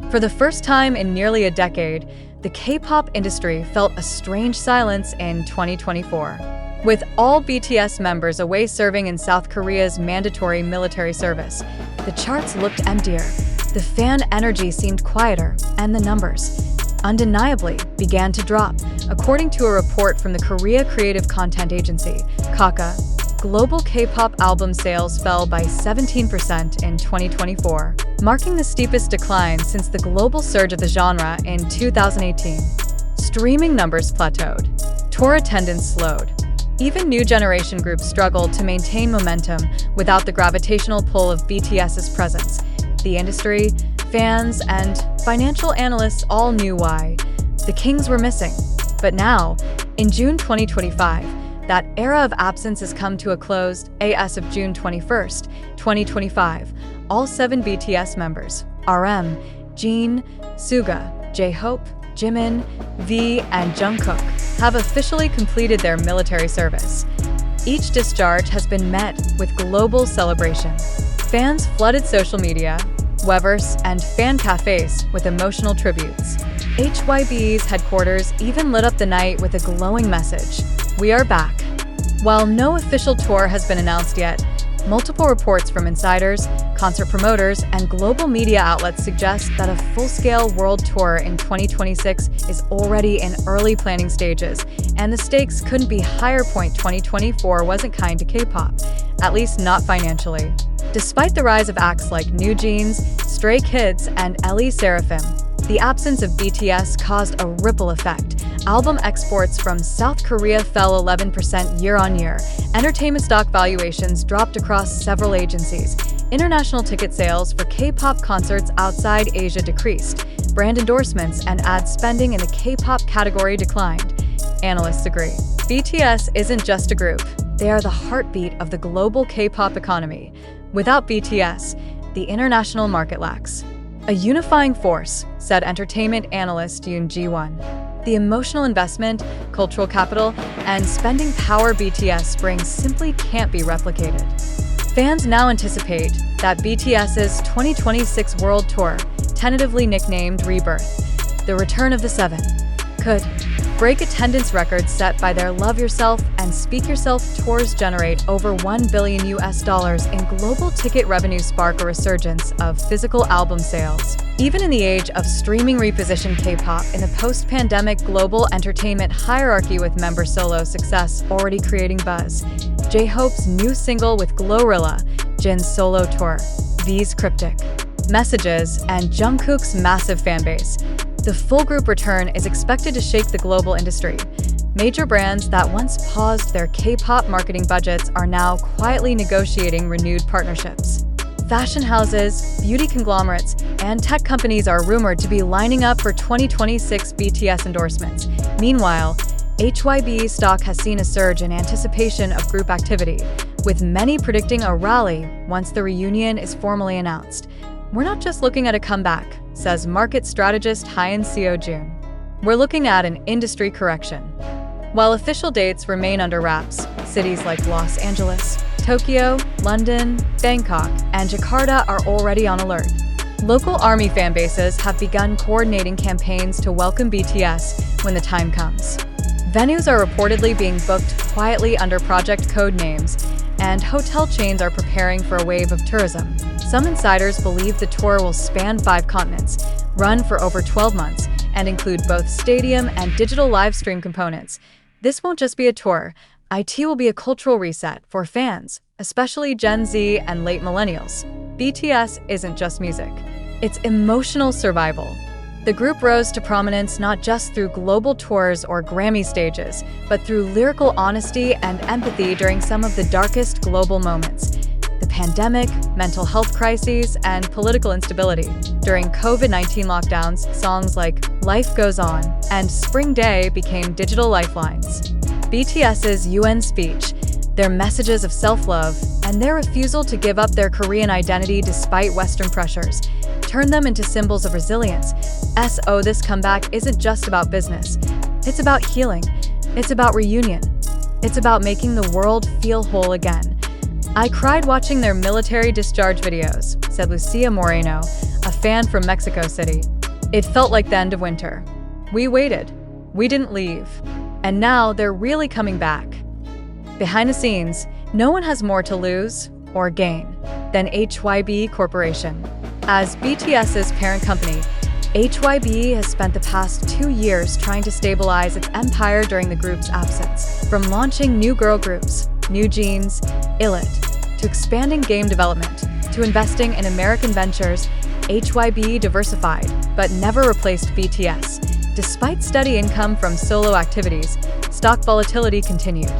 For the first time in nearly a decade, the K-pop industry felt a strange silence in 2024. With all BTS members away serving in South Korea's mandatory military service, the charts looked emptier, the fan energy seemed quieter, and the numbers, undeniably, began to drop, according to a report from the Korea creative content agency, KAKA. Global K-pop album sales fell by 17% in 2024, marking the steepest decline since the global surge of the genre in 2018. Streaming numbers plateaued. Tour attendance slowed. Even new generation groups struggled to maintain momentum without the gravitational pull of BTS's presence. The industry, fans, and financial analysts all knew why. The Kings were missing. But now, in June 2025, that era of absence has come to a close. As of June 21st, 2025, all 7 BTS members, RM, Jin, Suga, J-Hope, Jimin, V, and Jungkook, have officially completed their military service. Each discharge has been met with global celebration. Fans flooded social media, Weverse, and fan cafes with emotional tributes. HYBE's headquarters even lit up the night with a glowing message: "We are back." While no official tour has been announced yet, multiple reports from insiders, concert promoters, and global media outlets suggest that a full-scale world tour in 2026 is already in early planning stages, and the stakes couldn't be higher. 2024 wasn't kind to K-pop, at least not financially. Despite the rise of acts like New Jeans, Stray Kids, and Ellie Seraphim, the absence of BTS caused a ripple effect. Album exports from South Korea fell 11% year-on-year. Entertainment stock valuations dropped across several agencies. International ticket sales for K-pop concerts outside Asia decreased. Brand endorsements and ad spending in the K-pop category declined. Analysts agree. BTS isn't just a group. They are the heartbeat of the global K-pop economy. Without BTS, the international market lacks a unifying force, said entertainment analyst Yoon Ji-won. The emotional investment, cultural capital, and spending power BTS brings simply can't be replicated. Fans now anticipate that BTS's 2026 world tour, tentatively nicknamed Rebirth, the return of the Seven, could break attendance records set by their Love Yourself and Speak Yourself tours, generate over $1 billion in global ticket revenue, spark a resurgence of physical album sales. Even in the age of streaming, reposition K-pop in the post-pandemic global entertainment hierarchy, with member solo success already creating buzz. J-Hope's new single with Glorilla, Jin's solo tour, V's cryptic messages, and Jungkook's massive fanbase. The full group return is expected to shake the global industry. Major brands that once paused their K-pop marketing budgets are now quietly negotiating renewed partnerships. Fashion houses, beauty conglomerates, and tech companies are rumored to be lining up for 2026 BTS endorsements. Meanwhile, HYBE stock has seen a surge in anticipation of group activity, with many predicting a rally once the reunion is formally announced. "We're not just looking at a comeback," says market strategist Hyun Seo-jun. "We're looking at an industry correction." While official dates remain under wraps, cities like Los Angeles, Tokyo, London, Bangkok, and Jakarta are already on alert. Local ARMY fan bases have begun coordinating campaigns to welcome BTS when the time comes. Venues are reportedly being booked quietly under project code names, and hotel chains are preparing for a wave of tourism. Some insiders believe the tour will span 5 continents, run for over 12 months, and include both stadium and digital live stream components. This won't just be a tour. It will be a cultural reset for fans, especially Gen Z and late millennials. BTS isn't just music. It's emotional survival. The group rose to prominence not just through global tours or Grammy stages, but through lyrical honesty and empathy during some of the darkest global moments. The pandemic, mental health crises, and political instability. During COVID-19 lockdowns, songs like Life Goes On and Spring Day became digital lifelines. BTS's UN speech, their messages of self-love, and their refusal to give up their Korean identity despite Western pressures turned them into symbols of resilience. This comeback isn't just about business. It's about healing. It's about reunion. It's about making the world feel whole again. "I cried watching their military discharge videos," said Lucia Moreno, a fan from Mexico City. It felt like the end of winter. We waited. We didn't leave. And now they're really coming back. Behind the scenes, no one has more to lose or gain than HYB Corporation. As BTS's parent company, HYB has spent the past 2 years trying to stabilize its empire during the group's absence. From launching new girl groups, New Jeans, ILIT, to expanding game development, to investing in American ventures, HYB diversified, but never replaced BTS. Despite steady income from solo activities, stock volatility continued.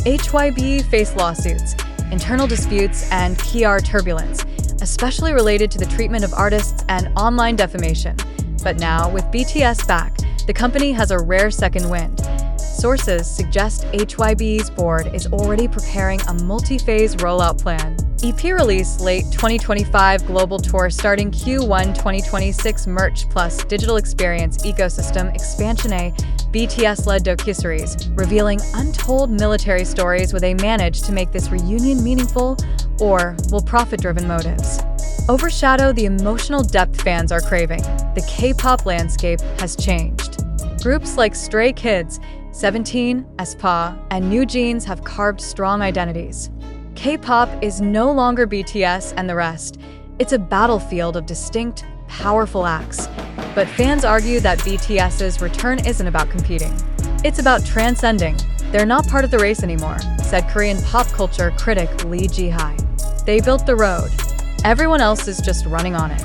HYB faced lawsuits, internal disputes, and PR turbulence, especially related to the treatment of artists and online defamation. But now, with BTS back, the company has a rare second wind. Sources suggest HYB's board is already preparing a multi-phase rollout plan. EP release late 2025 global tour starting Q1 2026 merch plus digital experience ecosystem expansion. A BTS-led docuseries revealing untold military stories. Will they manage to make this reunion meaningful, or will profit-driven motives overshadow the emotional depth fans are craving? The K-pop landscape has changed. Groups like Stray Kids, 17, aespa, and New Jeans have carved strong identities. K-pop is no longer BTS and the rest. It's a battlefield of distinct, powerful acts. But fans argue that BTS's return isn't about competing. It's about transcending. They're not part of the race anymore, said Korean pop culture critic Lee Ji-hae. They built the road. Everyone else is just running on it.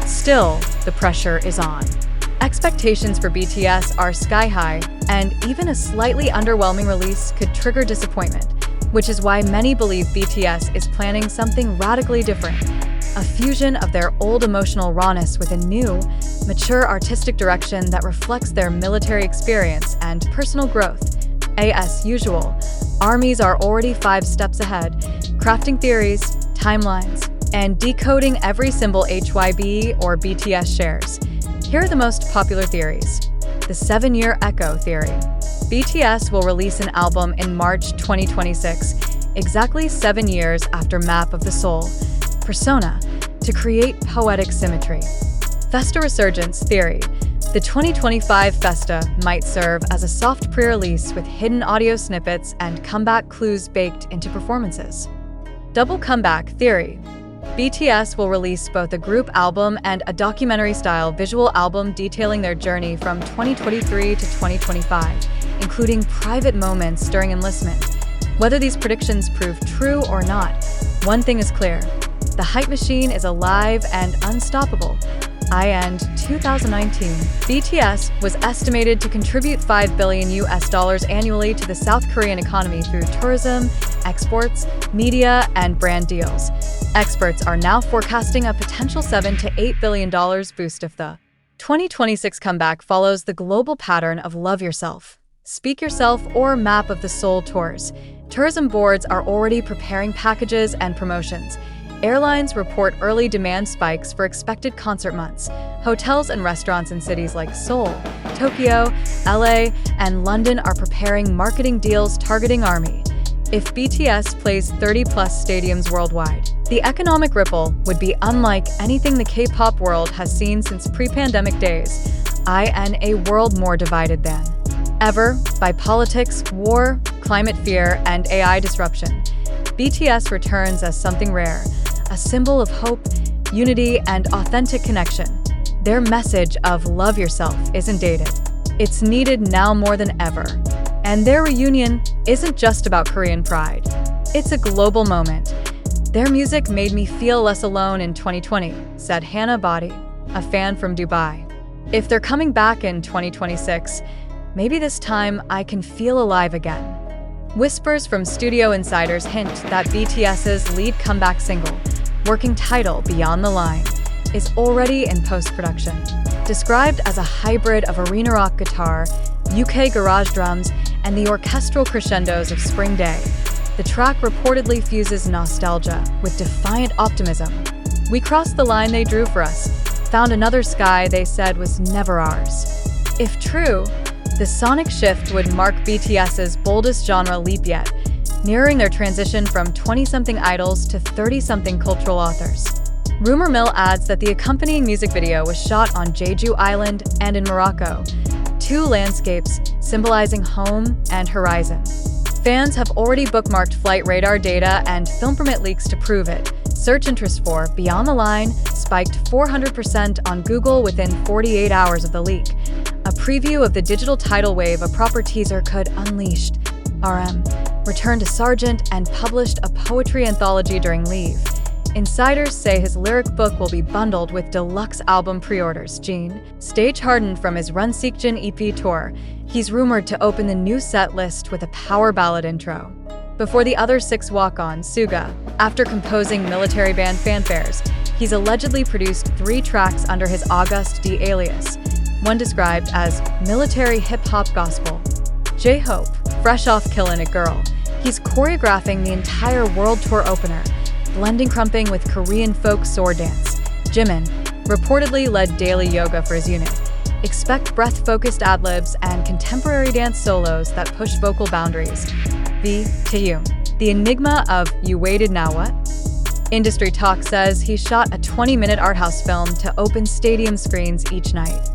Still, the pressure is on. Expectations for BTS are sky high, and even a slightly underwhelming release could trigger disappointment, which is why many believe BTS is planning something radically different. A fusion of their old emotional rawness with a new, mature artistic direction that reflects their military experience and personal growth. As usual, armies are already 5 steps ahead, crafting theories, timelines, and decoding every symbol HYB or BTS shares. Here are the most popular theories. The 7-year echo theory. BTS will release an album in March 2026, exactly 7 years after Map of the Soul, Persona, to create poetic symmetry. Festa resurgence theory. The 2025 Festa might serve as a soft pre-release with hidden audio snippets and comeback clues baked into performances. Double comeback theory. BTS will release both a group album and a documentary-style visual album detailing their journey from 2023 to 2025, including private moments during enlistment. Whether these predictions prove true or not, one thing is clear. The hype machine is alive and unstoppable. End 2019, BTS was estimated to contribute $5 billion annually to the South Korean economy through tourism, exports, media, and brand deals. Experts are now forecasting a potential $7 to $8 billion boost if the 2026 comeback follows the global pattern of Love Yourself, Speak Yourself, or Map of the Soul tours. Tourism boards are already preparing packages and promotions. Airlines report early demand spikes for expected concert months. Hotels and restaurants in cities like Seoul, Tokyo, LA, and London are preparing marketing deals targeting ARMY. If BTS plays 30-plus stadiums worldwide, the economic ripple would be unlike anything the K-pop world has seen since pre-pandemic days. In a world more divided than ever by politics, war, climate fear, and AI disruption, BTS returns as something rare, a symbol of hope, unity, and authentic connection. Their message of love yourself isn't dated. It's needed now more than ever. And their reunion isn't just about Korean pride. It's a global moment. Their music made me feel less alone in 2020, said Hannah Body, a fan from Dubai. If they're coming back in 2026, maybe this time I can feel alive again. Whispers from studio insiders hint that BTS's lead comeback single, working title Beyond the Line, is already in post-production. Described as a hybrid of arena rock guitar, UK garage drums, and the orchestral crescendos of Spring Day, the track reportedly fuses nostalgia with defiant optimism. We crossed the line they drew for us, found another sky they said was never ours. If true, the sonic shift would mark BTS's boldest genre leap yet, nearing their transition from 20-something idols to 30-something cultural authors. Rumor mill adds that the accompanying music video was shot on Jeju Island and in Morocco, two landscapes symbolizing home and horizon. Fans have already bookmarked flight radar data and film permit leaks to prove it. Search interest for Beyond the Line spiked 400% on Google within 48 hours of the leak. A preview of the digital tidal wave a proper teaser could unleash. RM returned to Sargent and published a poetry anthology during leave. Insiders say his lyric book will be bundled with deluxe album pre-orders. Jin, stage hardened from his Run Seekjin EP tour, he's rumored to open the new set list with a power ballad intro. Before the other six walk-on, Suga, after composing military band fanfares, he's allegedly produced 3 tracks under his August D alias, one described as military hip-hop gospel. J-Hope, fresh off Killin' It Girl, he's choreographing the entire world tour opener, blending crumping with Korean folk sword dance. Jimin reportedly led daily yoga for his unit. Expect breath-focused ad-libs and contemporary dance solos that push vocal boundaries. V. Taehyung, the enigma of You Waited Now What? Industry talk says he shot a 20-minute art house film to open stadium screens each night.